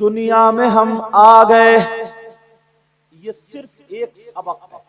दुनिया में हम आ गए, ये सिर्फ एक सबक है।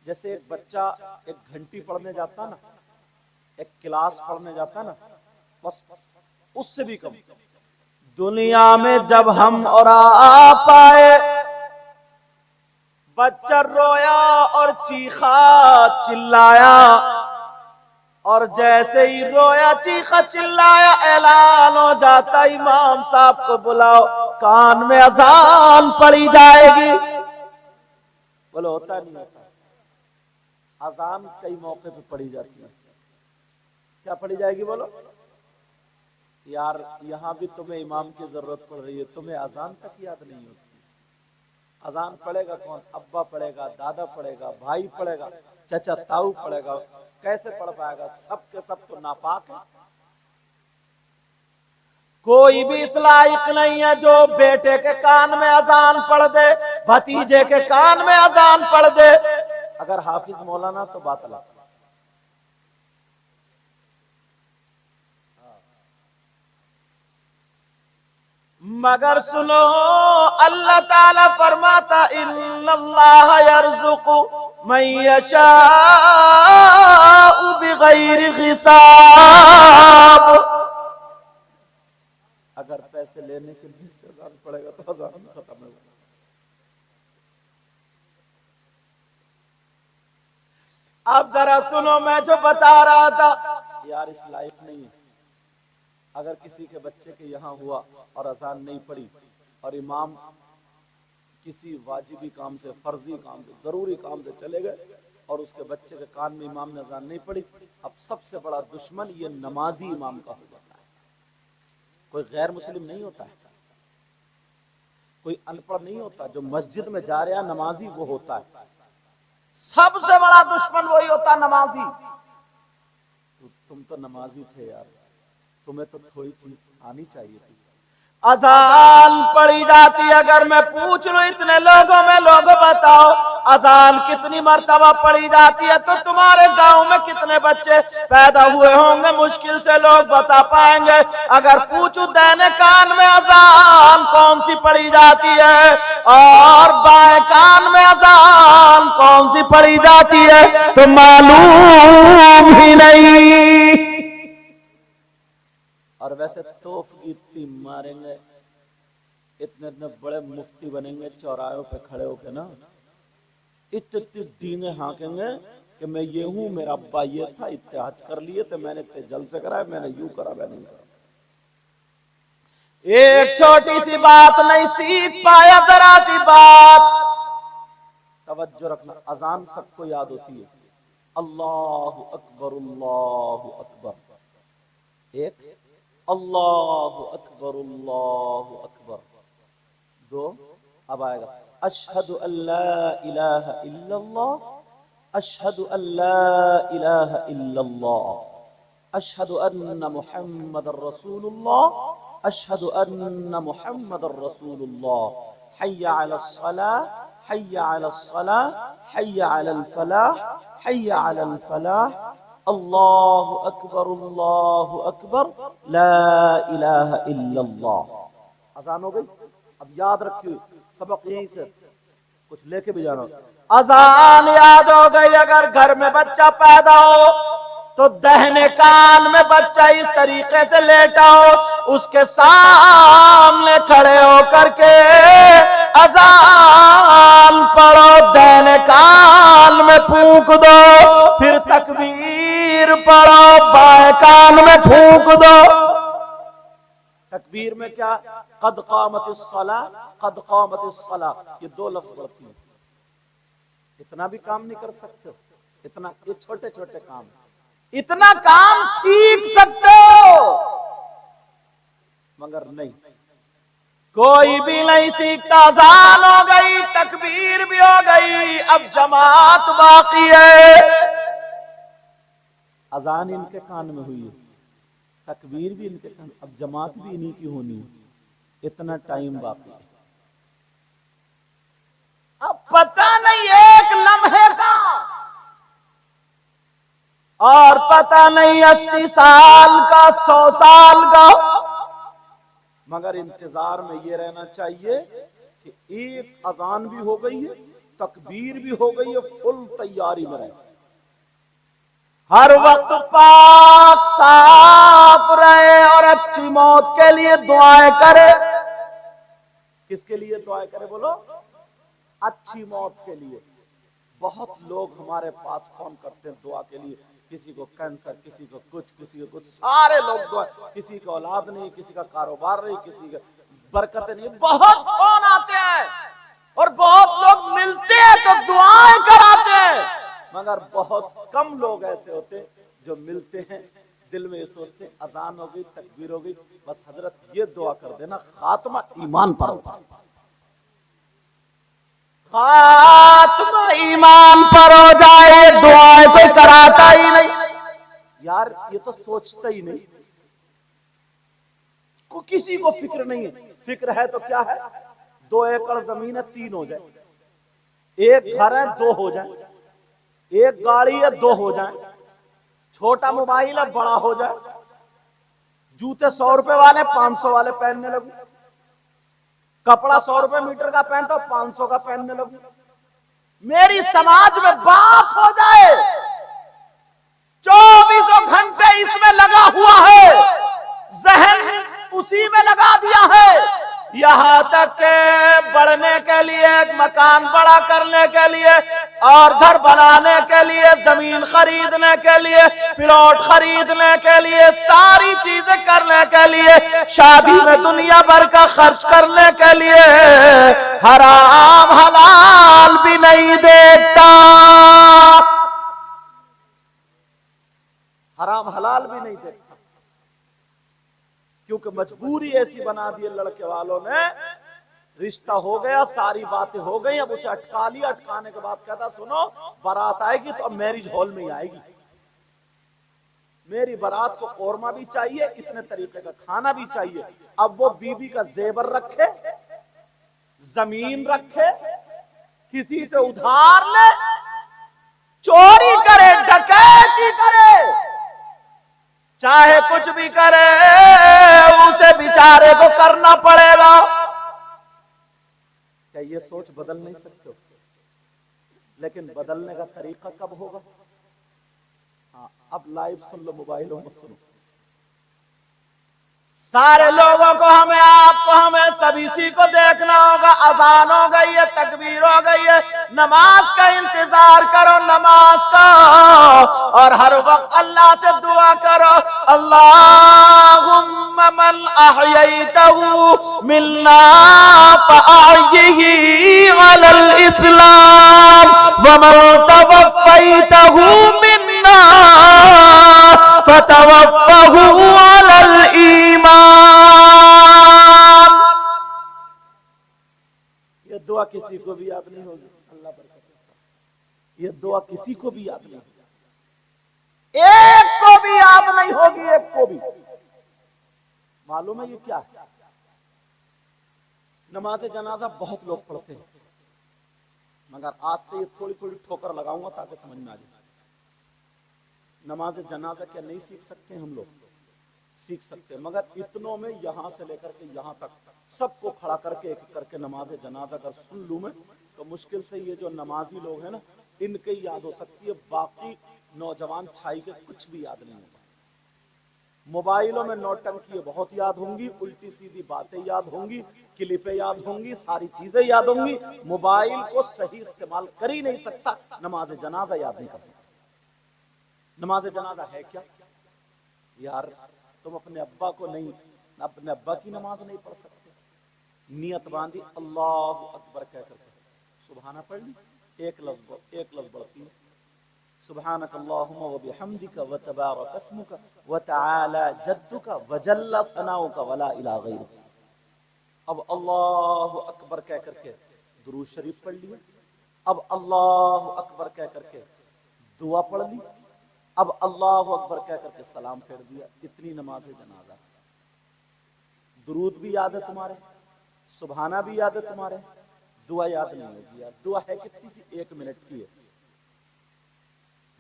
जैसे एक बच्चा एक घंटी पढ़ने जाता ना, एक क्लास पढ़ने जाता ना, बस उससे भी कम। दुनिया में जब हम और आ पाए, बच्चा रोया और चीखा चिल्लाया, और जैसे ही रोया चीखा चिल्लाया ऐलान हो जाता, इमाम साहब को बुलाओ, कान में अजान पड़ी जाएगी। बोलो होता नहीं होता? अजान कई मौके पे पड़ी जाती है। क्या पड़ी जाएगी बोलो? यार यहां भी तुम्हें इमाम की जरूरत पड़ रही है, तुम्हें अजान तक याद नहीं होती। अजान पढ़ेगा कौन? अब्बा पढ़ेगा, दादा पढ़ेगा, भाई पढ़ेगा, चाचा ताऊ पढ़ेगा, कैसे पढ़ पाएगा? सब के सब तो नापाक है। कोई भी इस लायक नहीं है जो बेटे के कान में अजान पढ़ दे, भतीजे के कान में अजान पढ़ दे। अगर हाफिज मौलाना तो बात अलग। मगर सुनो, अल्लाह ताला फरमाता इन्नल्लाह यर्ज़ुक़ु मन यशाअु बिग़ैरि हिसाब। अगर पैसे लेने के लिए से अजान पड़ेगा तो अजान खत्म हो। अब जरा सुनो, मैं जो बता रहा था यार इस लायक नहीं है। अगर किसी के बच्चे के यहाँ हुआ और अजान नहीं पड़ी और इमाम किसी वाजिबी काम से, फर्जी काम से, जरूरी काम से चले गए और उसके बच्चे के कान में इमाम ने अजान नहीं पड़ी, अब सबसे बड़ा दुश्मन ये नमाजी इमाम का हो जाता है। कोई गैर मुस्लिम नहीं होता है, कोई अनपढ़ नहीं होता, जो मस्जिद में जा रहा नमाजी वो होता है। सबसे बड़ा दुश्मन वही होता नमाजी। तुम तो नमाजी थे यार, तुम्हें तो थोड़ी चीज आनी चाहिए थी। अजान पड़ी जाती, अगर मैं पूछ लूं इतने लोगों में, लोग बताओ अजान कितनी मर्तबा पड़ी जाती है, तो तुम्हारे गांव में कितने बच्चे पैदा हुए होंगे? मुश्किल से लोग बता पाएंगे। अगर पूछूं दाहिने कान में अजान कौन सी पड़ी जाती है और बाएं कान में अजान कौन सी पड़ी जाती है, तो मालूम ही नहीं। और वैसे तोफ इतनी मारेंगे, इतने इतने बड़े मुफ्ती बनेंगे चौराहों पे खड़े होके ना, इतनी डींगे हाँकेंगे कि मैं ये हूं, मेरा अब्बा ये था, इतने हज कर लिए थे मैंने, इतने जलसे कराए मैंने, यूं करा मैंने करा। एक छोटी सी बात नहीं सीख पाया, जरा सी बात तवज्जो रखना। अजान सबको याद होती है, अल्लाहु अकबर अल्लाहु अकबर। एक अल्लाहु अकबर अल्लाहु अकबर। दो, अब आएगा अशहदु अल्ला इलाहा इल्लल्लाह, अशहदु अल्ला इलाहा इल्लल्लाह, अशहदु अन्ना मुहम्मदर रसूलुल्लाह, अशहदु अन्ना मुहम्मदर रसूलुल्लाह, हय्या अलस सलाह, हय्या अलस सलाह, हय्या अलल फलाह, हय्या अलल फलाह, अल्लाहु अकबर ला इलाहा इल्लल्लाह। अजान हो गई। अब याद रखिए, सबक यहीं से कुछ लेके भी जाना। अजान याद हो गई। अगर घर में बच्चा पैदा हो तो दाहिने कान में बच्चा इस तरीके से लेटा हो, उसके सामने खड़े होकर के अजान पढ़ो, दाहिने कान में फूंक दो, फिर तकबीर पढ़ो, बाएं कान में फूंक दो। तकबीर में क्या? कद कामतिस सलाह, कद कामतिस सलाह, ये दो लफ्ज पढ़ती है। इतना भी काम नहीं कर सकते, इतना, ये छोटे छोटे काम, इतना काम सीख सकते हो मगर नहीं, कोई भी नहीं सीखता। अजान हो गई, तकबीर भी हो गई, अब जमात बाकी है। अजान इनके कान में हुई है, तकबीर भी इनके कान, अब जमात भी इन्हीं की होनी है। इतना टाइम बाकी है। अब पता नहीं एक लम्हे का और पता नहीं 80 साल का, 100 साल का, मगर इंतजार में ये रहना चाहिए कि एक अजान भी हो गई है, तकबीर भी हो गई है, फुल तैयारी में रहे, हर वक्त पाक साफ रहे और अच्छी मौत के लिए दुआएं करे। किसके लिए दुआएं करे बोलो? अच्छी मौत के लिए। बहुत लोग हमारे पास फोन करते हैं दुआ के लिए, किसी को कैंसर, किसी को कुछ, किसी को कुछ, सारे लोग दुआ, किसी को औलाद नहीं, किसी का कारोबार नहीं, किसी का बरकत नहीं, बहुत फोन आते हैं और बहुत लोग मिलते हैं तो दुआएं कराते हैं, मगर बहुत कम लोग ऐसे होते हैं जो मिलते हैं दिल में ये सोचते अजान हो गई, तकबीर हो गई, बस हजरत ये दुआ कर देना खात्मा ईमान पर हो, खात्मा ईमान पर हो जाए, दुआएं कोई कराता ही नहीं यार, ये तो सोचता ही नहीं, को किसी को फिक्र नहीं है। फिक्र है तो क्या है, 2 एकड़ जमीन है 3 हो जाए, एक घर है 2 हो जाए, एक गाड़ी है 2 हो जाए, छोटा मोबाइल है बड़ा हो जाए, जूते 100 रुपए वाले 500 वाले पहनने लगू, कपड़ा 100 रुपए मीटर का पहनता हूं 500 का पहनने लगू, मेरी समाज में बात हो जाए, 24 घंटे इसमें लगा हुआ है, जहन उसी में लगा दिया है, यहां तक के बढ़ने के लिए, मकान बड़ा करने के लिए और घर बनाने के लिए, जमीन खरीदने के लिए, प्लॉट खरीदने के लिए, सारी चीजें करने के लिए, शादी में दुनिया भर का खर्च करने के लिए हराम हलाल भी नहीं देखता, हराम हलाल भी नहीं देखता, क्योंकि मजबूरी ऐसी बना दी लड़के वालों ने, रिश्ता हो गया, सारी बातें हो गई, अब उसे अटका लिया, अटकाने के बाद कहता सुनो बारात आएगी तो अब मैरिज हॉल में ही आएगी, मेरी बारात को कौरमा भी चाहिए, इतने तरीके का खाना भी चाहिए, अब वो बीबी का जेवर रखे, जमीन रखे, किसी से उधार ले, चोरी करे, डकैती करे, चाहे कुछ भी करे उसे बेचारे को करना पड़ेगा। क्या ये सोच बदल नहीं सकते? लेकिन बदलने का तरीका कब होगा? हाँ, अब लाइव सुन लो, मोबाइलों में सुनो, सारे लोगों को, हमें, आपको, हमें सभी सी को देखना होगा, अजान हो गई है, तकबीर हो गई है, नमाज का इंतजार करो, नमाज का, और हर वक्त अल्लाह से दुआ करो, अल्लाहुम्मा मन अहयैतहु मिन्ना फअहयिही अलल इस्लाम व मन तवफ़्फ़ैतहु मिन्ना फतवफ़्फ़हु अलल ईमान। ये दुआ किसी को भी याद नहीं होगी, अल्लाह बरकत देता, ये दुआ किसी को भी याद नहीं होगी, एक को भी याद नहीं होगी, एक को भी। मालूम है ये क्या है? नमाज जनाजा बहुत लोग पढ़ते हैं, मगर आज से ये थोड़ी थोड़ी ठोकर लगाऊंगा ताकि समझ में आ जाए। नमाज जनाजा क्या नहीं सीख सकते? हम लोग सीख सकते हैं, मगर इतनों में यहां से लेकर के यहां तक सबको खड़ा करके एक करके नमाज जनाजा अगर सुन लूं मैं तो मुश्किल से ये जो नमाजी लोग हैं ना, इनके याद हो सकती है, बाकी नौजवान छाई के कुछ भी याद नहीं होगा। मोबाइलों में नौटंकी बहुत याद होंगी, उल्टी सीधी बातें याद होंगी, क्लिपें याद होंगी, सारी चीजें याद होंगी, मोबाइल को सही इस्तेमाल कर ही नहीं सकता, नमाज जनाजा याद नहीं कर सकता। नमाज जनाजा है क्या यार? तुम अपने अब्बा को नहीं, अपने अब्बा की नमाज नहीं पढ़ सकते, नियत बांधी अल्लाह अकबर कह करके सुबहाना पढ़ ली, एक लफ्ज बढ़ती है, सुबहानक अल्लाहुम्मा व बिहम्दिका व तबारक अस्मुका व तआला जद्दुका व जल्ला सनाउका व ला इलाहा गैरुक। अब अल्लाह अकबर कह करके दुरूद शरीफ पढ़ लिया, अब अल्लाह अकबर कह करके दुआ पढ़ ली, अब अल्लाह अकबर कह करके सलाम फेर दिया। इतनी नमाज जनाजा। दुरूद भी याद है तुम्हारे, सुबहाना भी याद है तुम्हारे, दुआ याद नहीं होगी यार। दुआ है कितनी सी? 1 मिनट की है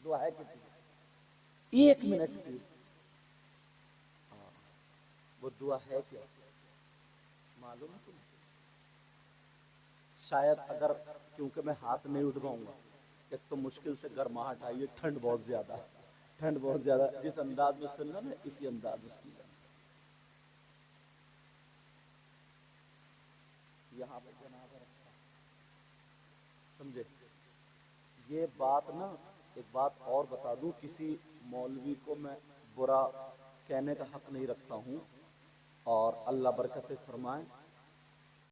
दुआ, है कितनी? 1 मिनट की। वो दुआ है क्या? मालूम है तुम्हें? शायद अगर, क्योंकि मैं हाथ नहीं उठवाऊंगा, एक तो मुश्किल से गर्माहट आई है, ठंड बहुत ज्यादा है, ठंड बहुत ज्यादा। जिस अंदाज में सुनना ना इसी अंदाज में सुन लेना। यहाँ पे जनाब रखा, समझे? ये बात ना, एक बात और बता दूं, किसी मौलवी को मैं बुरा कहने का हक नहीं रखता हूं, और अल्लाह बरकत फरमाए।